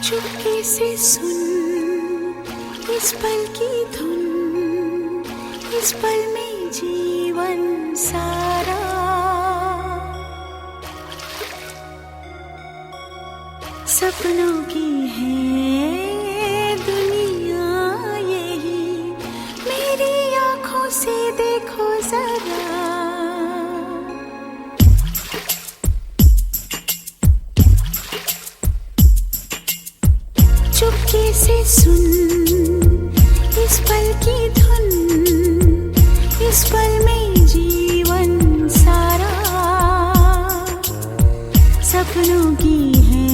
चुपके से सुन इस पल की धुन, इस पल में जीवन सारा सपनों की है दुनिया यही, मेरी आँखों से देखो जरा। चुपके से सुन इस पल की धुन, इस पल में जीवन सारा सपनों की है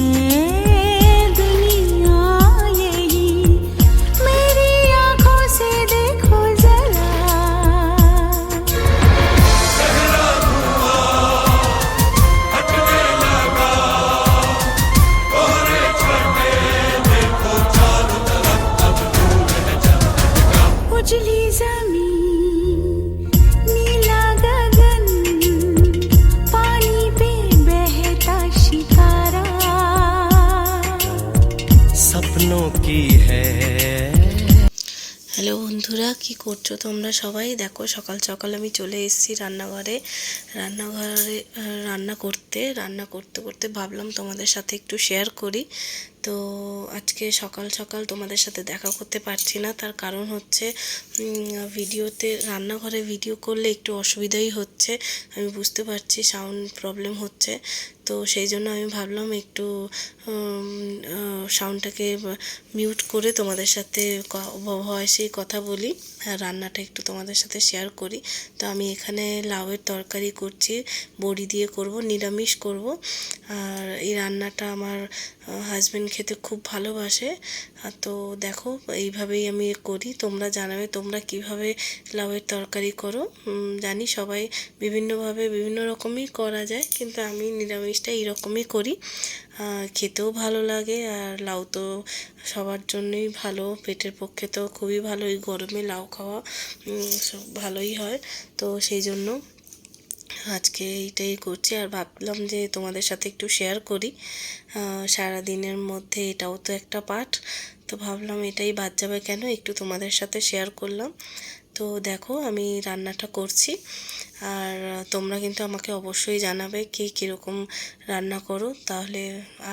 दुनिया यही, मेरी आँखों से देखो जरा। उजली ज़मीन, नीला गगन, पानी पे बहता शिकारा सपनों की है। হ্যালো বন্ধুরা, কি করছো তোমরা সবাই? দেখো সকাল সকাল আমি চলে এসেছি রান্নাঘরে রান্না করতে করতে ভাবলাম তোমাদের সাথে একটু শেয়ার করি। তো আজকে সকাল সকাল তোমাদের সাথে দেখা করতে পারছি না, তার কারণ হচ্ছে রান্নাঘরে ভিডিও করলে একটু অসুবিধাই হচ্ছে, আমি বুঝতে পারছি সাউন্ড প্রবলেম হচ্ছে। তো সেই জন্য আমি ভাবলাম একটু সাউন্ডটাকে মিউট করে তোমাদের সাথে ভয়েসেই কথা বলি, আর রান্নাটা একটু তোমাদের সাথে শেয়ার করি। তো আমি এখানে লাউয়ের তরকারি করছি, বড়ি দিয়ে করব, নিরামিষ করব। আর এই রান্নাটা আমার হাজব্যান্ড খেতে খুব ভালোবাসে। তো দেখো এইভাবেই আমি করি, তোমরা জানাবে তোমরা কিভাবে লাউয়ের তরকারি করো। জানি সবাই বিভিন্নভাবে বিভিন্ন রকমই করা যায়, কিন্তু আমি নিরামিষটা এইরকমই করি, খেতেও ভালো লাগে। আর লাউ তো সবার জন্যই ভালো, পেটের পক্ষে তো খুবই ভালো, এই গরমে লাউ খাওয়া ভালোই হয়। তো সেই জন্য আজকে এইটাই করছি, আর ভাবলাম যে তোমাদের সাথে একটু শেয়ার করি। সারা দিনের মধ্যে এটাও তো একটা পার্ট, তো ভাবলাম এটাই বাদ যাবে কেন, একটু তোমাদের সাথে শেয়ার করলাম। তো দেখো আমি রান্নাটা করছি, আর তোমরা কিন্তু আমাকে অবশ্যই জানাবে কে কীরকম রান্না করো, তাহলে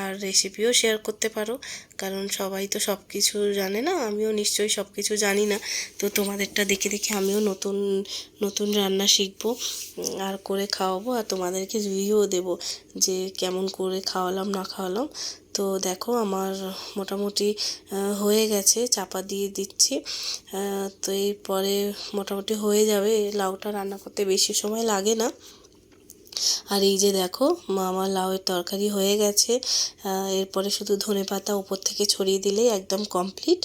আর রেসিপিও শেয়ার করতে পারো, কারণ সবাই তো সব কিছু জানে না, আমিও নিশ্চয়ই সব কিছু জানি না। তো তোমাদেরটা দেখে দেখে আমিও নতুন নতুন রান্না শিখবো আর করে খাওয়াবো, আর তোমাদেরকে রিভিউও দেবো যে কেমন করে খাওয়ালাম না খাওয়ালাম। তো দেখো আমার মোটামুটি হয়ে গেছে, চাপা দিয়ে দিচ্ছি। তো এরপরে মোটামুটি হয়ে যাবে, লাউটা রান্না করতে বেশি সময় লাগে না। আর এই যে দেখো আমার লাউয়ের তরকারি হয়ে গেছে, এরপরে শুধু ধনেপাতা উপর থেকে ছড়িয়ে দিলেই একদম কমপ্লিট।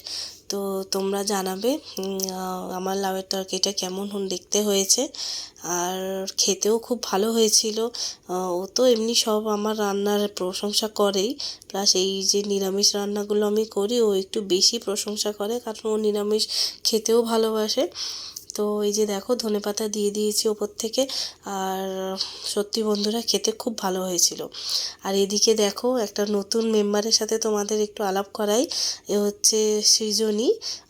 তো তোমরা জানাবে আমার লাউয়ের তরকারিটা কেমন দেখতে হয়েছে, আর খেতেও খুব ভালো হয়েছিল। ও তো এমনি সব আমার রান্নার প্রশংসা করেই, প্লাস এই যে নিরামিষ রান্নাগুলো আমি করি ও একটু বেশি প্রশংসা করে, কারণ ও নিরামিষ খেতেও ভালোবাসে। তো এই যে দেখো ধনেপাতা দিয়ে দিয়েছি ওপর থেকে, আর সত্যি বন্ধুরা খেতে খুব ভালো হয়েছিল। আর এদিকে দেখো একটা নতুন মেম্বারের সাথে তোমাদের একটু আলাপ করাই, এ হচ্ছে সৃজনী,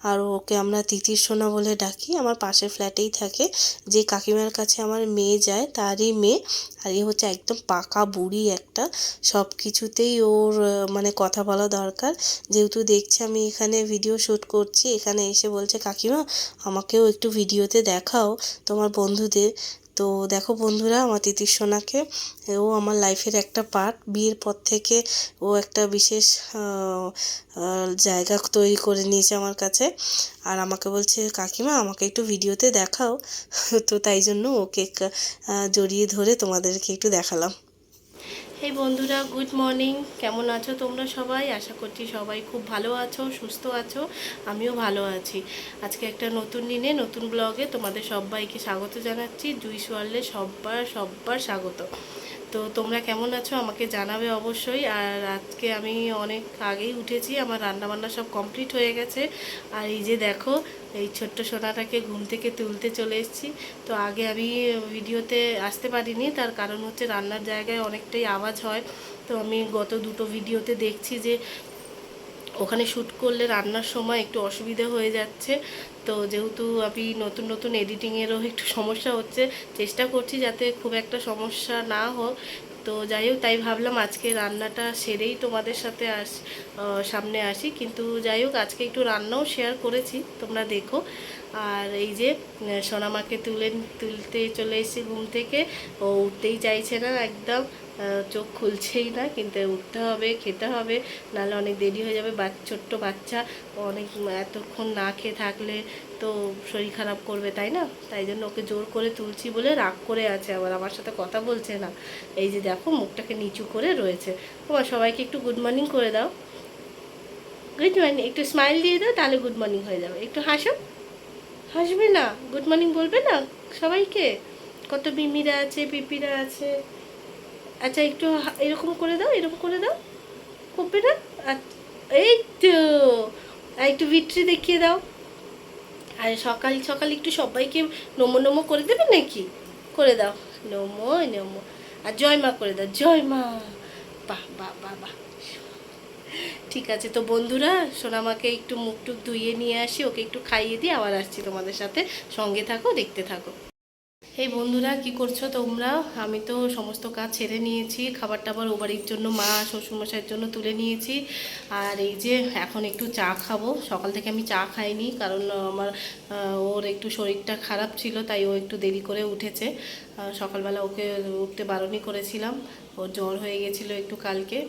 আর ওকে আমরা তিতির সোনা বলে ডাকি, আমার পাশের ফ্ল্যাটেই থাকে, যে কাকিমার কাছে আমার মেয়ে যায় তারই মেয়ে। আর এ হচ্ছে একদম পাকা বুড়ি একটা, সব কিছুতেই ওর মানে কথা বলা দরকার। যেহেতু দেখছি আমি এখানে ভিডিও শ্যুট করছি, এখানে এসে বলছে কাকিমা আমাকেও একটু ভিডিওতে দেখাও তোমার বন্ধুদের। তো দেখো বন্ধুরা আমার তিতির সোনাকে, ও আমার লাইফের একটা পার্ট, বিয়ের পর থেকে ও একটা বিশেষ জায়গা তৈরি করে নিয়েছে আমার কাছে, আর আমাকে বলছে কাকিমা আমাকে একটু ভিডিওতে দেখাও। তো তাই জন্য ওকে জড়িয়ে ধরে তোমাদেরকে একটু দেখালাম। এই বন্ধুরা গুড মর্নিং, কেমন আছো তোমরা সবাই? আশা করছি সবাই খুব ভালো আছো, সুস্থ আছো, আমিও ভালো আছি। আজকে একটা নতুন দিনে নতুন ব্লগে তোমাদের সবাইকে স্বাগত জানাচ্ছি। জুইস ওয়ার্ল্ডে সব্বার স্বাগত। তো তোমরা কেমন আছো আমাকে জানাবে অবশ্যই। আর আজকে আমি অনেক আগেই উঠেছি, আমার রান্নাবান্না সব কমপ্লিট হয়ে গেছে। আর এই যে দেখো এই ছোট্ট সোনাটাকে ঘুম থেকে তুলতে চলে এসেছি। তো আগে আমি ভিডিওতে আসতে পারিনি, তার কারণ হচ্ছে রান্নার জায়গায় অনেকটাই আওয়াজ হয়। তো আমি গত দুটো ভিডিওতে দেখছি যে ওখানে শ্যুট করলে রান্নার সময় একটু অসুবিধা হয়ে যাচ্ছে। তো যেহেতু আমি নতুন নতুন এডিটিংয়েরও একটু সমস্যা হচ্ছে, চেষ্টা করছি যাতে খুব একটা সমস্যা না হোক। তো যাই হোক, তাই ভাবলাম আজকে রান্নাটা সেরেই তোমাদের সাথে সামনে আসি। কিন্তু যাই হোক, আজকে একটু রান্নাও শেয়ার করেছি, তোমরা দেখো। আর এই যে সোনামাকে তুলতে চলে এসেছি ঘুম থেকে। ও উঠতেই চাইছে না একদম, চোখ খুলছেই না। কিন্তু উঠতে হবে, খেতে হবে, নাহলে অনেক দেরি হয়ে যাবে। ছোট্ট বাচ্চা অনেক এতক্ষণ না খেয়ে থাকলে তো শরীর খারাপ করবে, তাই না? তাই জন্য ওকে জোর করে তুলছি বলে রাগ করে আছে, আবার আমার সাথে কথা বলছে না। এই যে দেখো, মুখটাকে নিচু করে রয়েছে। তোমার সবাইকে একটু গুড মর্নিং করে দাও। গুড মর্নিং, একটু স্মাইল দিয়ে দাও, তাহলে গুড মর্নিং হয়ে যাবে। একটু হাসো। হাসবে না, গুড মর্নিং বলবে না সবাইকে? কত মিমিরা আছে, পিপিরা আছে। আচ্ছা, একটু এরকম করে দাও, এরকম করে দাও। করবে না? এই তো, আর একটু ভিট্রি দেখিয়ে দাও। আর সকাল সকাল একটু সবাইকে নমো নমো করে দেবে নাকি? করে দাও, নমো নমো। আর জয় মা করে দাও, জয় মা। বাহ বাহ বাহ বাহ। ঠিক আছে, তো বন্ধুরা, সোনামাকে একটু মুখ টুক ধুইয়ে নিয়ে আসি, ওকে একটু খাইয়ে দিয়ে আবার আসছি তোমাদের সাথে। সঙ্গে থাকো, দেখতে থাকো। এই বন্ধুরা, কি করছো তোমরা? আমি তো সমস্ত কাজ ছেড়ে নিয়েছি, খাবার টাবার ও বাড়ির জন্য মা শ্বশুরমশাইয়ের জন্য তুলে নিয়েছি। আর এই যে এখন একটু চা খাবো। সকাল থেকে আমি চা খাইনি, কারণ আমার ওর একটু শরীরটা খারাপ ছিল, তাই ও একটু দেরি করে উঠেছে। সকালবেলা ওকে উঠতে বারণই করেছিলাম, ওর জ্বর হয়ে গেছিলো একটু কালকে।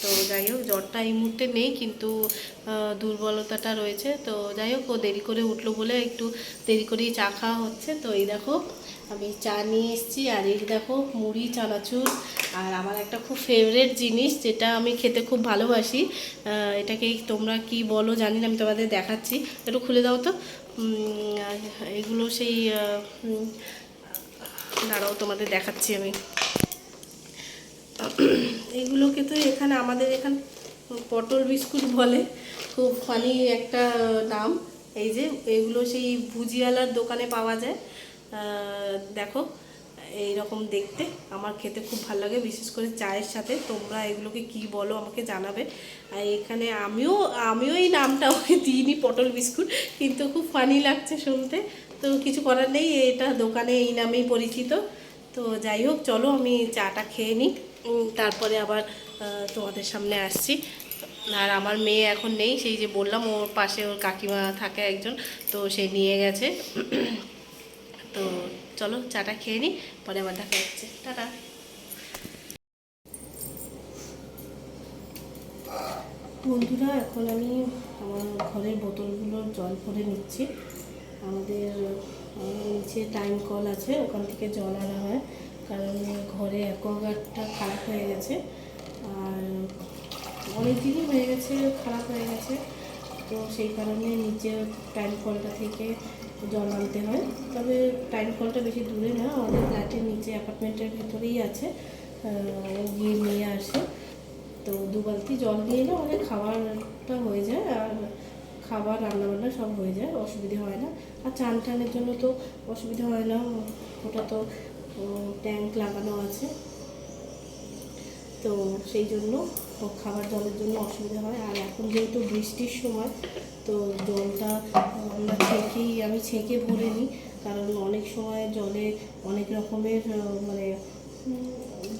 তো যাই হোক, জ্বরটা এই মুহূর্তে নেই, কিন্তু দুর্বলতাটা রয়েছে। তো যাই হোক, ও দেরি করে উঠলো বলে একটু দেরি করেই চা খাওয়া হচ্ছে। তো এই দেখো, আমি চা নিয়ে এসেছি। আর এই দেখো, মুড়ি, চানাচুর, আর আমার একটা খুব ফেভারেট জিনিস, যেটা আমি খেতে খুব ভালোবাসি। এটাকে তোমরা কি বলো জানি না, আমি তোমাদের দেখাচ্ছি। একটু খুলে দাও তো। এগুলো সেই দাঁড়াও, তোমাদের দেখাচ্ছি আমি। এগুলোকে তো এখানে আমাদের এখানে পটল বিস্কুট বলে, খুব ফানি একটা নাম। এই যে এগুলো সেই ভুজিয়ালার দোকানে পাওয়া যায়। দেখো, এই রকম দেখতে, আমার খেতে খুব ভালো লাগে, বিশেষ করে চায়ের সাথে। তোমরা এগুলোকে কি বলো আমাকে জানাবে। আর এখানে আমিও এই নামটা ওকে দিইনি, পটল বিস্কুট, কিন্তু খুব ফানি লাগছে শুনতে। তো কিছু করার নেই, এটা দোকানে এই নামেই পরিচিত। তো যাই হোক, চলো আমি চাটা খেয়ে নিই, তারপরে আবার তোমাদের সামনে আসছি। আর আমার মেয়ে এখন নেই, সেই যে বললাম, ওর পাশে ওর কাকিমা থাকে একজন, তো সে নিয়ে গেছে। তো চলো চাটা খেয়ে নিই, পরে আবার দেখা হচ্ছে। টাটা। বন্ধুরা, এখন আমি আমার ঘরের বোতলগুলোর জল ভরে নিচ্ছি। আমাদের নিচে টাইম কল আছে, ওখান থেকে জল আনা হয়, কারণ ঘরে অ্যাকোয়াগার্ডটা খারাপ হয়ে গেছে। আর অনেক দিনই হয়ে গেছে, খারাপ হয়ে গেছে। তো সেই কারণে নিচে টাইম কলটা থেকে জল আনতে হয়। তবে টাইম কলটা বেশি দূরে না, আমাদের ফ্ল্যাটের নিচে অ্যাপার্টমেন্টের ভেতরেই আছে। গিয়ে নিয়ে আসে। তো 2 বালতি জল নিয়ে এলে আমাদের খাবারটা হয়ে যায়, আর খাবার রান্নাবান্না সব হয়ে যায়, অসুবিধা হয় না। আর চান টানের জন্য তো অসুবিধা হয় না, ওটা তো ট্যাঙ্ক লাগানো আছে। তো সেই জন্য খাবার জলের জন্য অসুবিধা হয়। আর এখন যেহেতু বৃষ্টির সময়, তো জলটা আমি ছেঁকে ভরে নিই, কারণ অনেক সময় জলে অনেক রকমের মানে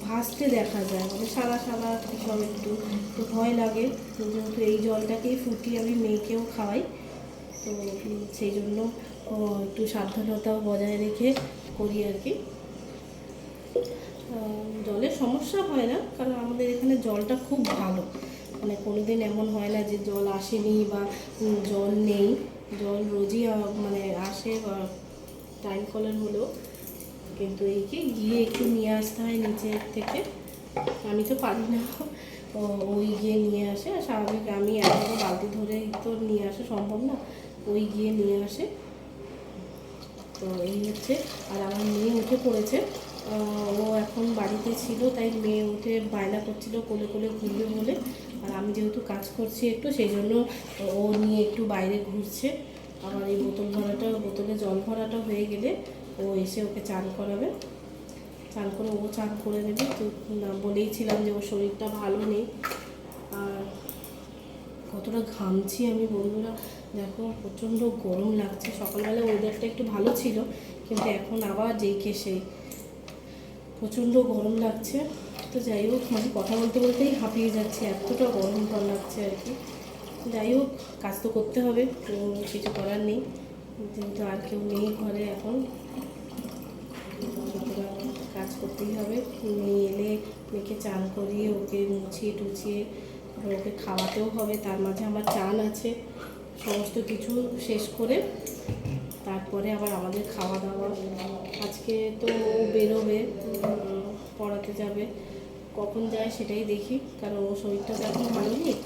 ভাসতে দেখা যায়, মানে সাদা সাদা সব, একটু তো ভয় লাগে। তো যেহেতু এই জলটাকেই ফুটিয়ে আমি মেয়েকেও খাওয়াই, তো সেই জন্য একটু সাবধানতাও বজায় রেখে করি আর কি। জলের সমস্যা হয় না, কারণ আমাদের এখানে জলটা খুব ভালো, মানে কোনো দিন এমন হয় না যে জল আসেনি বা জল নেই। জল রোজই মানে আসে, বা টাইম কলের হলেও, কিন্তু এই কি গিয়ে একটু নিয়ে আসতে হয় নিচের থেকে। আমি তো পারি না, ওই গিয়ে নিয়ে আসে। আর স্বাভাবিক আমি এত বালতি ধরে তো নিয়ে আসা সম্ভব না, ওই গিয়ে নিয়ে আসে। তো এই হচ্ছে। আর আমার মেয়ে উঠে পড়েছে, ও এখন বাড়িতে ছিল, তাই মেয়ে উঠে বায়না করছিল কোলে কোলে ঘুরবে বলে। আর আমি যেহেতু কাজ করছি একটু, সেই জন্য ও নিয়ে একটু বাইরে ঘুরছে। আমার এই বোতলে জল ভরাটা হয়ে গেলে ও এসে ওকে চান করাবে, চান করে ও চান করে নেবে। তো বলেইছিলাম যে ওর শরীরটা ভালো নেই। আর কতটা ঘামছি আমি বন্ধুরা, দেখো প্রচণ্ড গরম লাগছে। সকালবেলা ওয়েদারটা একটু ভালো ছিল, কিন্তু এখন আবার যেই কে সেই প্রচণ্ড গরম লাগছে। তো যাই হোক, মানে কথা বলতে বলতেই হাঁপিয়ে যাচ্ছে, এতটা গরমটা লাগছে আর কি। যাই হোক, কাজ তো করতে হবে, কিছু করার নেই, কিন্তু আর কেউ নেই ঘরে এখন, কাজ করতেই হবে। মেয়ে এলে মেয়েকে চান করিয়ে ওকে মুছিয়ে টুছিয়ে ওকে খাওয়াতেও হবে, তার মাঝে আমার চান আছে। সমস্ত কিছু শেষ করে তারপরে আবার আমাদের খাওয়া দাওয়া। আজকে তো ও বেরোবে, পড়াতে যাবে, কখন যায় সেটাই দেখি, কারণ ও শরীরটা তো এখন ভালো নেই।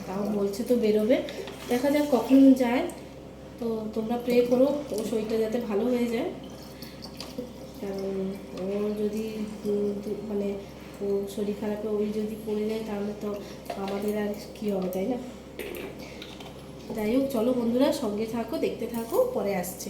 তাও বলছে তো বেরোবে, দেখা যাক কখন যায়। তো তোমরা প্রে করো ও শরীরটা যাতে ভালো হয়ে যায়, কারণ ও যদি মানে ও শরীর খারাপে ওই যদি পড়ে যায় তাহলে তো আমাদের আর কী হবে, তাই না? যাই হোক, চলো বন্ধুরা, সঙ্গে থাকো, দেখতে থাকো, পরে আসছে।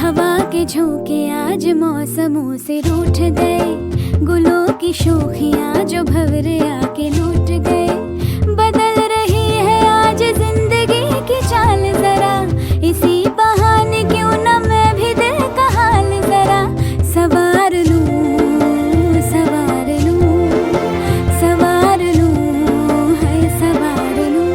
हवा के झोंके आज मौसमों से रूठ गए, गुलों की शोखियाँ जो भंवरे आके लूट गए। बदल रही है आज जिंदगी की चाल जरा, इसी बहाने क्यों न मैं भी दिल का हाल जरा सवार लूं, सवार लूं, सवार लूं, है सवार लूं।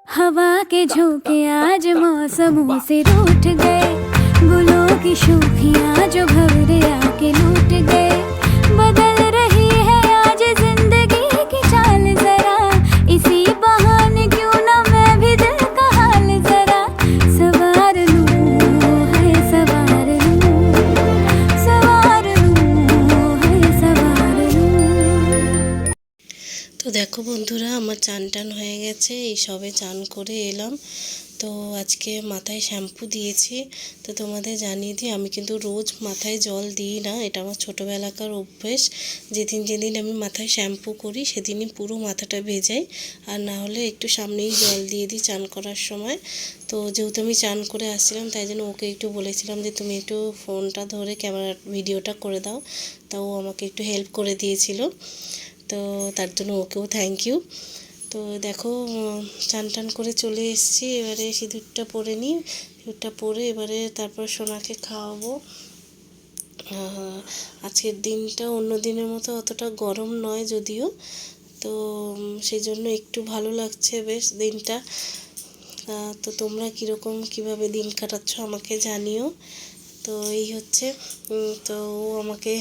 हवा के झोंके आज मौसमों से रूठ गए, गुलों की शोखियाँ जो भंवरे आके लूट गए। बदल रही है आज जिंदगी की चाल जरा, इसी बहाने क्यों न मैं भी दिल का हाल जरा सवार लूं, है सवार लूं, सवार लूं, है सवार लूं। তো দেখো বন্ধুরা, আমার চান টান হয়ে গেছে, এই সবে চান করে এলাম। তো আজকে মাথায় শ্যাম্পু দিয়েছি। তো তোমাদের জানিয়ে দিই, আমি কিন্তু রোজ মাথায় জল দিই না, এটা আমার ছোটোবেলাকার অভ্যেস। যেদিন যেদিন আমি মাথায় শ্যাম্পু করি সেদিনই পুরো মাথাটা ভেজাই, আর না হলে একটু সামনেই জল দিয়ে দিই চান করার সময়। তো যেহেতু আমি চান করে আসছিলাম, তাই জন্য ওকে একটু বলেছিলাম যে তুমি একটু ফোনটা ধরে ক্যামেরা ভিডিওটা করে দাও, তাও আমাকে একটু হেল্প করে দিয়েছিল। তো তার জন্য ওকেও থ্যাংক ইউ। তো দেখো, চান টান করে চলে এসেছি, এবারে সিঁদুরটা পরে নিই, সিঁদুরটা পরে এবারে তারপর সোনাকে খাওয়াবো। আজকের দিনটা অন্য দিনের মতো অতটা গরম নয় যদিও, তো সেই জন্য একটু ভালো লাগছে বেশ দিনটা। তো তোমরা কীরকম কীভাবে দিন কাটাচ্ছ আমাকে জানিও। তো এই হচ্ছে, তো ও আমাকে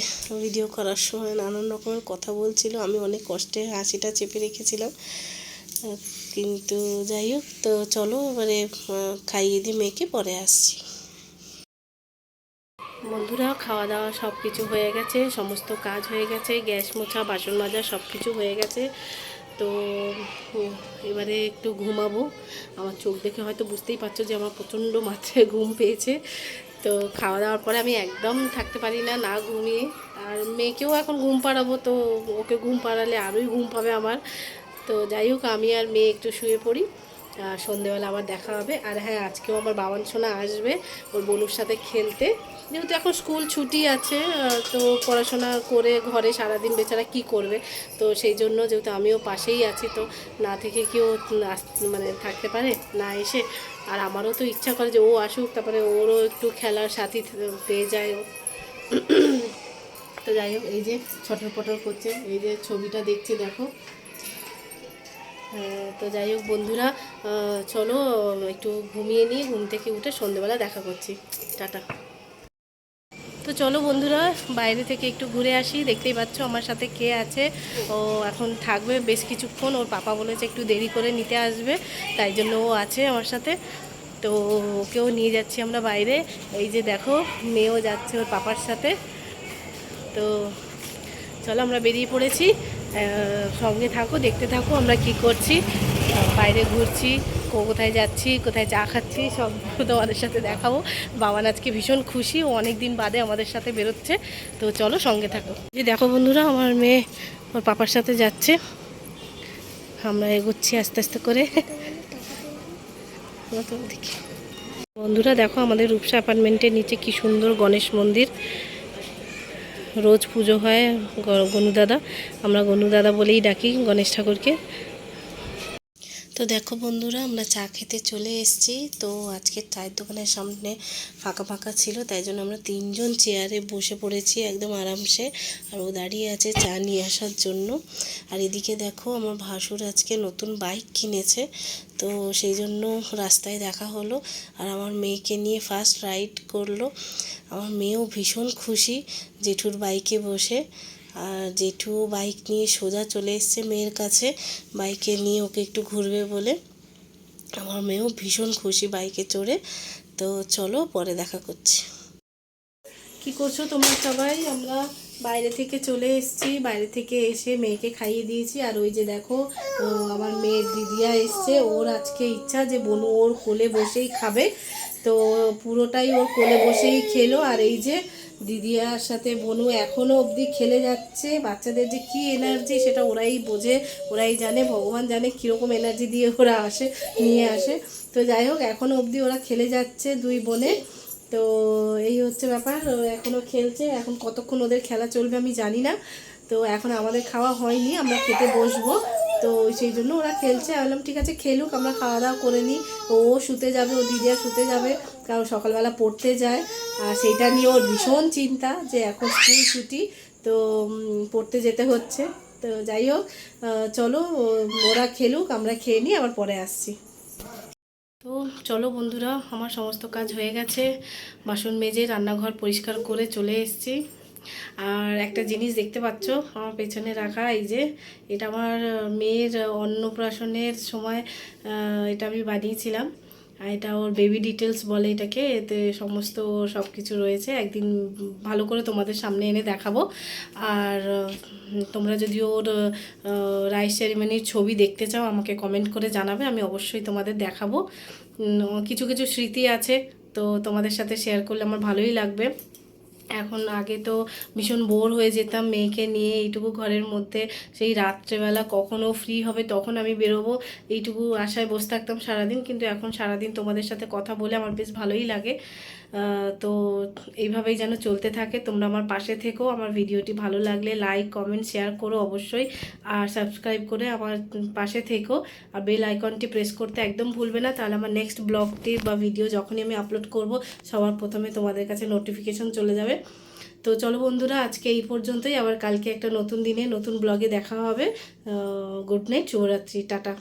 ভিডিও করার সময় নানান রকমের কথা বলছিল, আমি অনেক কষ্টে হাসিটা চেপে রেখেছিলাম, কিন্তু যাই হোক। তো চলো এবারে খাইয়ে দিই মেয়েকে, পরে আসছি। বন্ধুরা, খাওয়া দাওয়া সব কিছু হয়ে গেছে, সমস্ত কাজ হয়ে গেছে, গ্যাস মোছা, বাসন মাজা সব কিছু হয়ে গেছে। তো এবারে একটু ঘুমাবো। আমার চোখ দেখে হয়তো বুঝতেই পারছো যে আমার প্রচণ্ড মাত্রায় ঘুম পেয়েছে। তো খাওয়া দাওয়ার পরে আমি একদম থাকতে পারি না না ঘুমিয়ে, আর মেয়েকেও এখন ঘুম পাড়াবো, তো ওকে ঘুম পাড়ালে আরোই ঘুম পাবে আমার। তো যাই হোক, আমি আর মেয়ে একটু শুয়ে পড়ি, সন্ধেবেলা আবার দেখা হবে। আর হ্যাঁ, আজকেও আমার বাবান সোনা আসবে ওর বোনুর সাথে খেলতে, যেহেতু এখন স্কুল ছুটি আছে, তো পড়াশোনা করে ঘরে সারাদিন বেচারা কি করবে। তো সেই জন্য যেহেতু আমিও পাশেই আছি, তো না থেকে কেউ মানে থাকতে পারে না এসে। আর আমারও তো ইচ্ছা করে যে ও আসুক, তারপরে ওরও একটু খেলার সাথী পেয়ে যায় ও। তো যাই হোক, এই যে ছটর পটর করছে, এই যে ছবিটা দেখছি দেখো। তো যাই হোক বন্ধুরা, চলো একটু ঘুমিয়ে নিই, ঘুম থেকে উঠে সন্ধ্যেবেলা দেখা করছি, টাটা। তো চলো বন্ধুরা, বাইরে থেকে একটু ঘুরে আসি। দেখতেই পাচ্ছ আমার সাথে কে আছে, ও এখন থাকবে বেশ কিছুক্ষণ, ওর পাপা বলেছে একটু দেরি করে নিতে আসবে, তাই জন্য ও আছে আমার সাথে। তো ওকেও নিয়ে যাচ্ছি আমরা বাইরে, এই যে দেখো মেয়েও যাচ্ছে ওর পাপার সাথে। তো চলো আমরা বেরিয়ে পড়েছি, সঙ্গে থাকো, দেখতে থাকো আমরা কি করছি, বাইরে ঘুরছি, কোথায় যাচ্ছি, কোথায় চা খাচ্ছি, সব তোমাদের সাথে দেখাবো। বাবান আজকে ভীষণ খুশি, ও অনেক দিন বাদে আমাদের সাথে বেরোচ্ছে। তো চলো সঙ্গে থাকো। যে দেখো বন্ধুরা, আমার মেয়ে ওর পাপার সাথে যাচ্ছে, আমরা এগোচ্ছি আস্তে আস্তে করে। দেখি বন্ধুরা, দেখো আমাদের রূপসা অ্যাপার্টমেন্টের নিচে কি সুন্দর গণেশ মন্দির, রোজ পুজো হয়। গনুদাদা, আমরা গনুদাদা বলেই ডাকি গণেশ ঠাকুরকে। তো দেখো বন্ধুরা, আমরা চা খেতে চলে এসেছি। তো আজকে চায়ের দোকানের সামনে ফাঁকা ফাঁকা ছিল, তাই জন্য আমরা 3 জন চেয়ারে বসে পড়েছি একদম আরামসে, আর ও দাঁড়িয়ে আছে চা নিয়ে আসার জন্য। আর এদিকে দেখো, আমার ভাসুর আজকে নতুন বাইক কিনেছে, তো সেই জন্য রাস্তায় দেখা হলো, আর আমার মেয়েকে নিয়ে ফার্স্ট রাইড করলো। আমার মেয়েও ভীষণ খুশি জেঠুর বাইকে বসে, আর জেঠু বাইক নিয়ে সোজা চলে এসছে মেয়ের কাছে, বাইকে নিয়ে ওকে একটু ঘুরবে বলে। আমার মেয়েও ভীষণ খুশি বাইকে চড়ে। তো চলো পরে দেখা করছি। কি করছো তোমরা সবাই? আমরা বাইরে থেকে চলে এসেছি, বাইরে থেকে এসে মেয়েকে খাইয়ে দিয়েছি। আর ওই যে দেখো, আমার মেয়ের দিদিয়া এসছে, ওর আজকে ইচ্ছা যে বনু ওর কোলে বসেই খাবে, তো পুরোটাই ওর কোলে বসেই খেলো। আর এই যে দিদিয়ার সাথে বনু এখনও অবধি খেলে যাচ্ছে। বাচ্চাদের যে কী এনার্জি সেটা ওরাই বোঝে, ওরাই জানে, ভগবান জানে কীরকম এনার্জি দিয়ে ওরা নিয়ে আসে। তো যাই হোক, এখনও অবধি ওরা খেলে যাচ্ছে 2 বোনে। তো এই হচ্ছে ব্যাপার, এখনও খেলছে। এখন কতক্ষণ ওদের খেলা চলবে আমি জানি না। তো এখন আমাদের খাওয়া হয়নি, আমরা খেতে বসবো, তো সেই জন্য ওরা খেলছে। আমি বললাম ঠিক আছে খেলুক, আমরা খাওয়া দাওয়া করে নিই। ও শুতে যাবে, ও দিদিয়া শুতে যাবে, কারণ সকালবেলা পড়তে যায়, আর সেইটা নিয়ে ওর ভীষণ চিন্তা যে এখন স্কুল ছুটি, তো পড়তে যেতে হচ্ছে। তো যাই হোক, চলো ওরা খেলুক, আমরা খেয়ে নিই, আবার পরে আসছি। তো চলো বন্ধুরা, আমার সমস্ত কাজ হয়ে গেছে, বাসন মেজে রান্নাঘর পরিষ্কার করে চলে এসেছি। আর একটা জিনিস দেখতে পাচ্ছ আমার পেছনে রাখা, এই যে এটা আমার মেয়ের অন্নপ্রাশনের সময় এটা আমি বানিয়েছিলাম। আর এটা ওর বেবি ডিটেলস বলে এটাকে, এতে সমস্ত সব কিছু রয়েছে। একদিন ভালো করে তোমাদের সামনে এনে দেখাবো। আর তোমরা যদি ওর রাইস সেরিমনির ছবি দেখতে চাও আমাকে কমেন্ট করে জানাবে, আমি অবশ্যই তোমাদের দেখাবো। কিছু কিছু স্মৃতি আছে, তো তোমাদের সাথে শেয়ার করলে আমার ভালোই লাগবে। এখন আগে তো ভীষণ বোর হয়ে যেতাম মেয়েকে নিয়ে এইটুকু ঘরের মধ্যে, সেই রাত্রেবেলা কখনও ফ্রি হবে তখন আমি বেরোবো, এইটুকু আশায় বসে থাকতাম সারাদিন। কিন্তু এখন সারাদিন তোমাদের সাথে কথা বলে আমার বেশ ভালোই লাগে। তো এইভাবেই যেন চলতে থাকে। তোমরা আমার পাশে থেকো, আমার ভিডিওটি ভালো লাগলে লাইক কমেন্ট শেয়ার করো অবশ্যই, আর সাবস্ক্রাইব করে আমার পাশে থেকো, আর বেল আইকনটি প্রেস করতে একদম ভুলবে না, তাহলে আমার নেক্সট ব্লগটি বা ভিডিও যখনই আমি আপলোড করব সবার প্রথমে তোমাদের কাছে নোটিফিকেশন চলে যাবে। তো চলো বন্ধুরা, আজকে এই পর্যন্তই, আবার কালকে একটা নতুন দিনে নতুন ব্লগে দেখা হবে। গুড নাইট, শুভরাত্রি, টাটা।